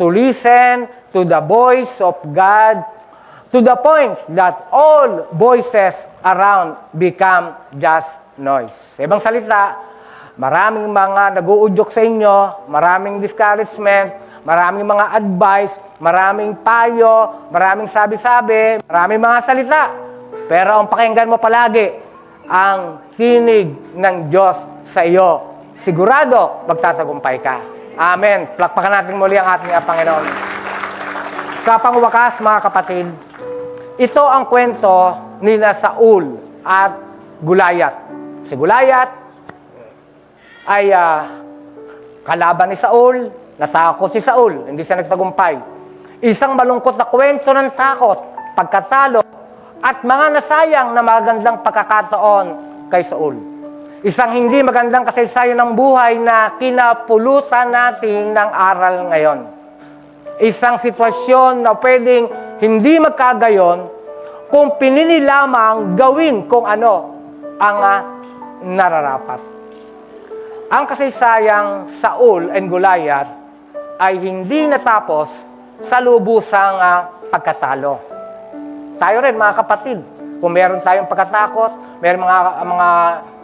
to listen to the voice of God to the point that all voices around become just noise. Sa ibang salita, maraming mga nag-uudyok sa inyo, maraming discouragement, maraming mga advice, maraming payo, maraming sabi-sabi, maraming mga salita. Pero ang pakinggan mo palagi, ang tinig ng Diyos sa iyo. Sigurado, magtatagumpay ka. Amen. Plakpakan natin muli ang ating Panginoon. Sa pangwakas, mga kapatid, ito ang kwento nila Saul at Gulayat. Si Gulayat ay kalaban ni Saul, natakot si Saul, hindi siya nagtagumpay. Isang malungkot na kwento ng takot, pagkatalo, at mga nasayang na magandang pagkakataon kay Saul. Isang hindi magandang kasaysayan ng buhay na kinapulutan natin ng aral ngayon. Isang sitwasyon na pwedeng hindi magkagayon kung pinili lamang gawin kung ano ang nararapat. Ang kasaysayang Saul and Goliath ay hindi natapos sa lubusang pagkatalo. Tayo rin, mga kapatid, kung meron tayong pagkatakot, meron mga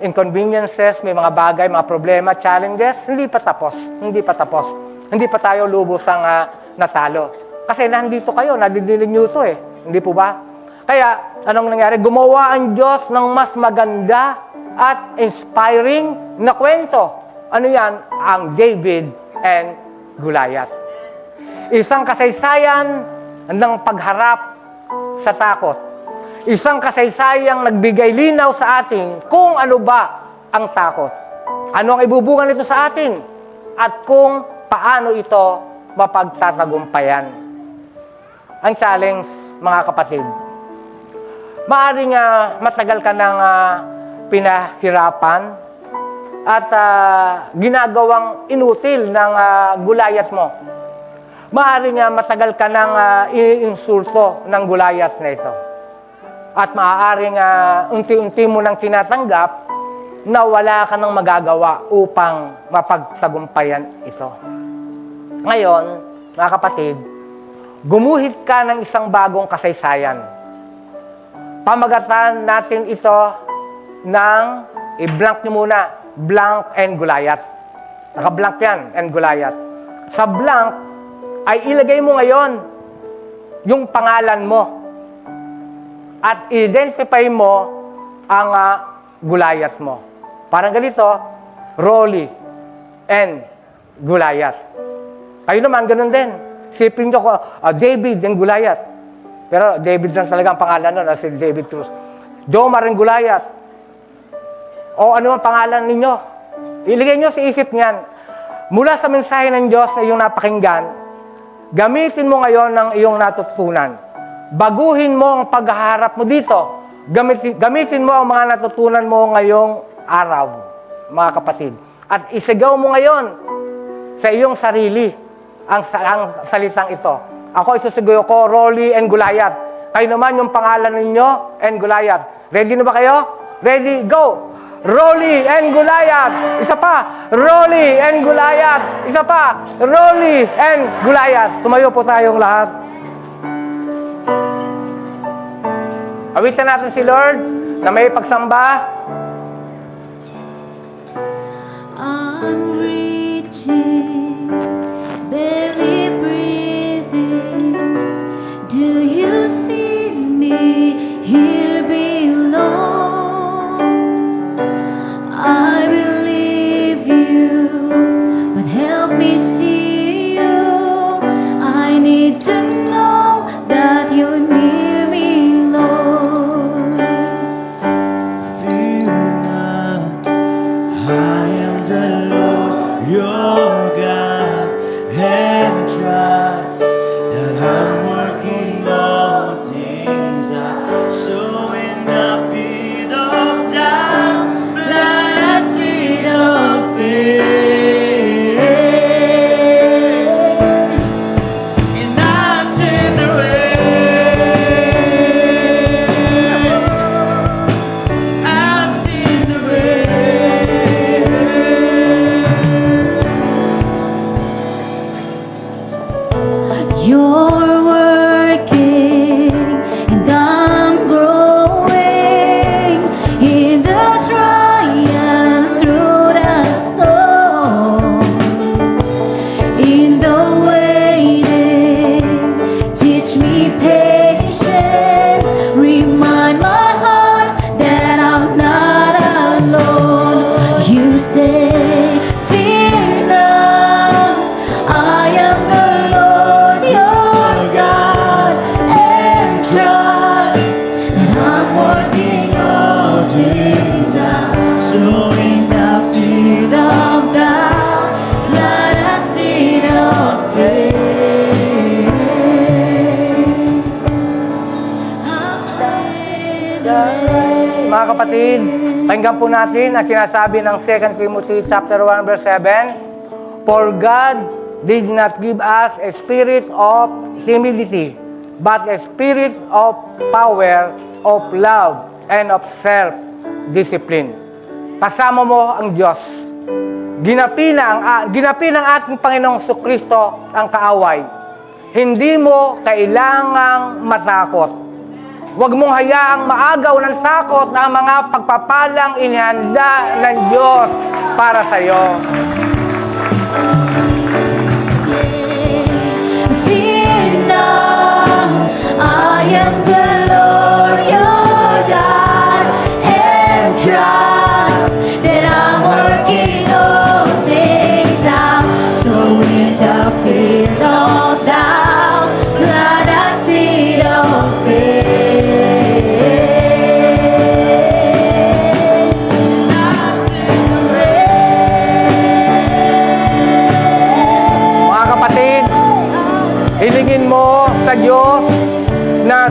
inconveniences, may mga bagay, mga problema, challenges, hindi pa tapos. Hindi pa tapos. Hindi pa tayo lubusang natalo. Kasi nandito kayo, nadidinig nyo ito Hindi po ba? Kaya, anong nangyari? Gumawa ang Diyos ng mas maganda at inspiring na kwento. Ano yan? Ang David and Goliath. Isang kasaysayan ng pagharap sa takot. Isang kasaysayang nagbigay linaw sa atin kung ano ba ang takot. Ano ang ibubunga nito sa atin? At kung paano ito mapagtatagumpayan. Ang challenge, mga kapatid, maaaring matagal ka nang pinahirapan at ginagawang inutil ng Goliath mo. Maaaring matagal ka nang iniinsulto ng Goliath na ito. At maaaring unti-unti mo nang tinatanggap na wala ka nang magagawa upang mapagtagumpayan ito. Ngayon, mga kapatid, gumuhit ka ng isang bagong kasaysayan. Pamagatan natin ito ng i-blank nyo muna, blank and Goliath. Naka-blank yan, and Goliath. Sa blank, ay ilagay mo ngayon yung pangalan mo at identify mo ang Goliath mo. Parang ganito, Rolly and Goliath. Kayo naman, ganun din. Sipin nyo ko, David and Goliath. Pero David lang talaga ang pangalan nun, si David Cruz. Jomar and Goliath. O ano ang pangalan ninyo? Iligay nyo sa isip niyan. Mula sa mensahe ng Diyos na iyong napakinggan, gamitin mo ngayon ang iyong natutunan. Baguhin mo ang paghaharap mo dito. Gamitin mo ang mga natutunan mo ngayong araw, mga kapatid. At isigaw mo ngayon sa iyong sarili ang salitang ito. Ako isusigaw ko, Rolly and Goliath. Kayo naman yung pangalan ninyo and Goliath. Ready na ba kayo? Ready, go! Rolly and Goliath. Isa pa, Rolly and Goliath. Isa pa, Rolly and Goliath. Tumayo po tayong lahat. Awitan natin si Lord na may pagsamba. I'm reaching, barely breathing. Do you see me here below? I believe you, but help me see you. I need to know that you're near me, Lord. Fear not, I am the Lord, your God, and trust that I'm working all things out. So in the field of doubt, plant a seed of faith, and I send the rain. I send the rain. You're working, and I'm growing in the triumph through the storm. In the waiting, teach me patience. Remind my heart that I'm not alone. You say, fear not, I am the Lord your God, and trust that I'm working all things out. So in The field of doubt, let us see the faith. I'll say the Mga kapatid, pakinggan po natin ang sinasabi ng 2 Timothy chapter 1 verse 7. For God did not give us a spirit of timidity, but a spirit of power, of love, and of self-discipline. Kasama mo ang Diyos. Ginapi ng ating Panginoong Kristo ang kaaway. Hindi mo kailangang matakot. Huwag mong hayaang maagaw ng takot ang mga pagpapalang inihanda ng Diyos para sa iyo. Fear not, I am the Lord your God, and trust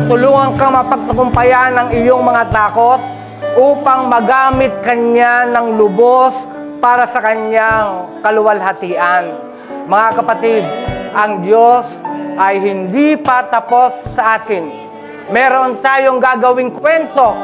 tulungan kang mapagtagumpayan ang iyong mga takot upang magamit kanya ng lubos para sa kanyang kaluwalhatian. Mga kapatid, ang Diyos ay hindi pa tapos sa atin. Meron tayong gagawing kwento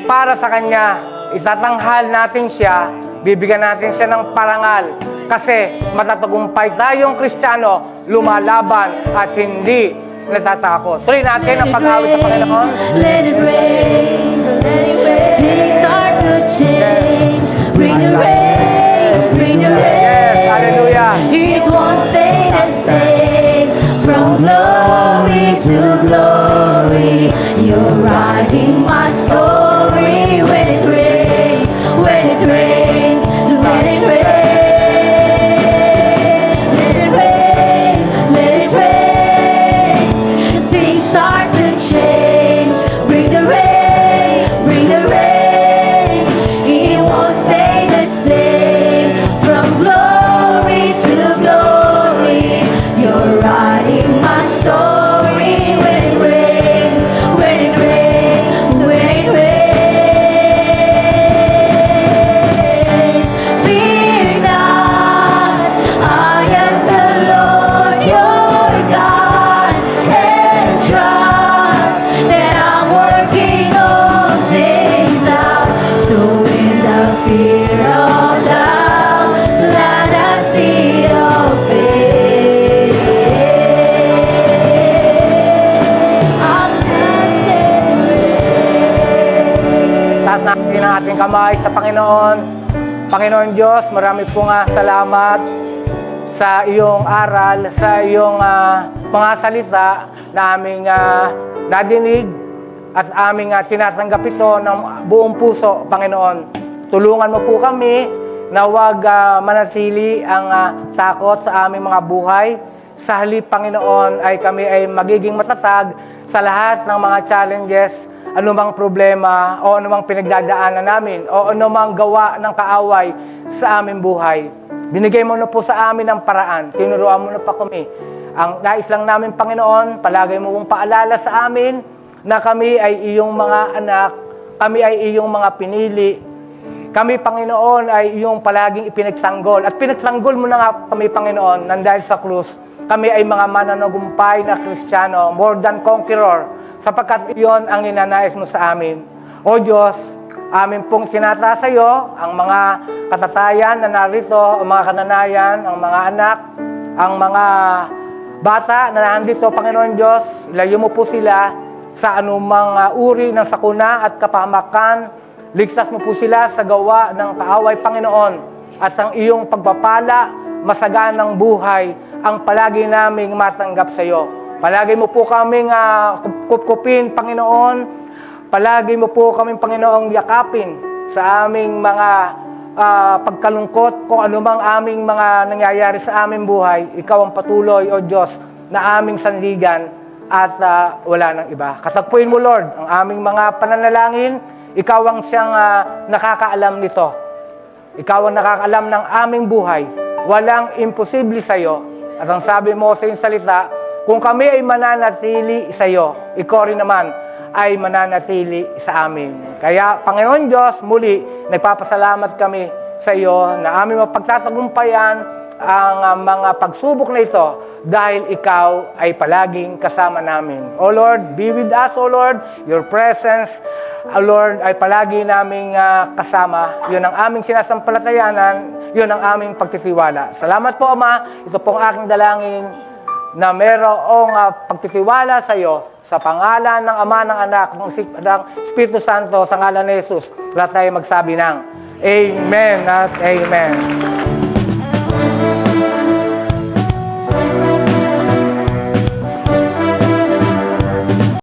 para sa Kanya. Itatanghal natin siya, bibigyan natin siya ng parangal. Kasi matatagumpay tayong Kristiyano, lumalaban at hindi natatakot. Tuloy natin ang pag-awit sa Panginoon. Let it rain, let it rain. Things start to change. Bring the rain, bring the rain. Yes, hallelujah. It won't stay the same. From glory to glory, you're writing my story. When it rains, when it rains, let it rain. Let it rain, let it rain. Things start to change. Bring the rain, bring the rain. It won't stay the same. From glory to glory, you're writing my story. When it rains, when it rains, when it rains. Fear not, I am the Lord your God, and trust that I'm working all things out. So in the fear of doubt, let us see your face. I'll stand and wait. Taas natin ang ating kamay sa Panginoon. Panginoon Diyos, marami po nga salamat sa iyong aral, sa iyong mga salita na aming nadinig at aming tinatanggap ito ng buong puso, Panginoon. Tulungan mo po kami na huwag manatili ang takot sa aming mga buhay. Sa halip, Panginoon, ay kami ay magiging matatag sa lahat ng mga challenges, anumang problema o anumang pinagdadaanan namin o anumang gawa ng kaaway sa aming buhay. Binigay mo na po sa amin ang paraan. Tinuruan mo na pa kami. Ang nais lang namin, Panginoon, palagay mo pong paalala sa amin na kami ay iyong mga anak, kami ay iyong mga pinili. Kami, Panginoon, ay iyong palaging ipinagtanggol. At pinagtanggol mo na nga kami, Panginoon, nang dahil sa krus. Kami ay mga mananagumpay na Kristiyano, more than conqueror, sapagkat iyon ang ninanais mo sa amin. O Diyos, amin pong tinataas sa iyo ang mga katatayan na narito, ang mga kananayan, ang mga anak, ang mga bata na nandito, Panginoon Diyos. Ilayo mo po sila sa anumang uri ng sakuna at kapahamakan. Ligtas mo po sila sa gawa ng kaaway, Panginoon. At ang iyong pagpapala, masaganang buhay, ang palagi naming matanggap sa iyo. Palagi mo po kaming kupkupin, Panginoon. Palagi mo po kaming, Panginoong, yakapin sa aming mga pagkalungkot, kung anumang aming mga nangyayari sa aming buhay. Ikaw ang patuloy, O Diyos, na aming sandigan at wala nang iba. Katagpuin mo, Lord, ang aming mga pananalangin. Ikaw ang siyang nakakaalam nito. Ikaw ang nakakaalam ng aming buhay. Walang imposible sa iyo. At ang sabi mo sa iyong salita, kung kami ay mananatili sa iyo, ikaw rin naman ay mananatili sa amin. Kaya, Panginoon Diyos, muli, nagpapasalamat kami sa iyo na aming mapagtatagumpayan ang mga pagsubok na ito dahil ikaw ay palaging kasama namin. O Lord, be with us, O Lord. Your presence, O Lord, ay palagi naming kasama. Yun ang aming sinasampalatayanan, yun ang aming pagtitiwala. Salamat po, Ama. Ito pong aking dalangin na merong pagtitiwala sa iyo sa pangalan ng Ama, ng Anak, ng Espiritu Santo, sa ngalan ni Jesus. Lahat tayo magsabi ng Amen at Amen.